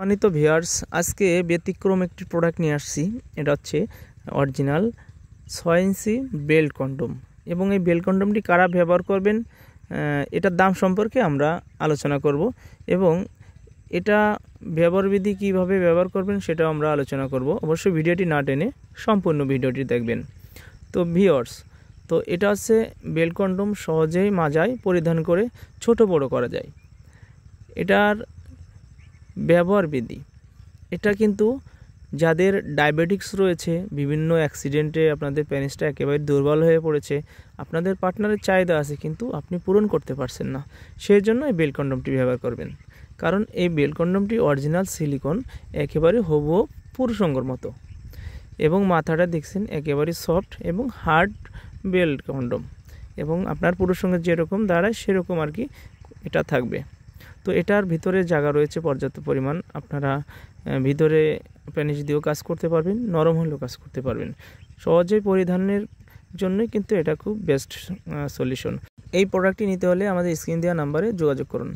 সম্মানিত ভিউয়ার্স, আজকে ব্যতিক্রম একটি প্রোডাক্ট নিয়ে আসছি। এটা হচ্ছে অরিজিনাল 6 ইঞ্চি বেল্ট কন্ডম এবং এই বেল্ট কন্ডমটি কারা ব্যবহার করবেন এটার দাম সম্পর্কে আমরা আলোচনা করব এবং এটা ব্যবহার বিধি কীভাবে ব্যবহার করবেন সেটাও আমরা আলোচনা করব। অবশ্যই ভিডিওটি না টেনে সম্পূর্ণ ভিডিওটি দেখবেন। তো ভিউয়ার্স, তো এটা হচ্ছে বেল্ট কন্ডম, সহজেই মাজায় পরিধান করে ছোট বড় করা যায়। এটার ব্যবহার বিধি, এটা কিন্তু যাদের ডায়াবেটিক্স রয়েছে, বিভিন্ন অ্যাক্সিডেন্টে আপনাদের পেনিসটা একেবারে দুর্বল হয়ে পড়েছে, আপনাদের পার্টনারের চাহিদা আছে কিন্তু আপনি পূরণ করতে পারছেন না, সেই জন্য এই বেল্ট কন্ডমটি ব্যবহার করবেন। কারণ এই বেল্ট কন্ডমটি অরিজিনাল সিলিকন, একেবারে হুবহু পুরুষঙ্গর মতো, এবং মাথাটা দেখছেন একেবারে সফট এবং হার্ড বেল্ট কন্ডম, এবং আপনার পুরুষঙ্গের যেরকম দাঁড়ায় সেরকম আর কি এটা থাকবে। তো এটার ভিতরে জায়গা রয়েছে পর্যাপ্ত পরিমাণ, আপনারা ভিতরে পেনিস দিয়েও কাজ করতে পারবেন, নরম হলেও কাজ করতে পারবেন। সহজেই পরিধানের জন্যই কিন্তু এটা খুব বেস্ট সলিউশন। এই প্রোডাক্টটি নিতে হলে আমাদের স্ক্রিন দেওয়া নাম্বারে যোগাযোগ করুন।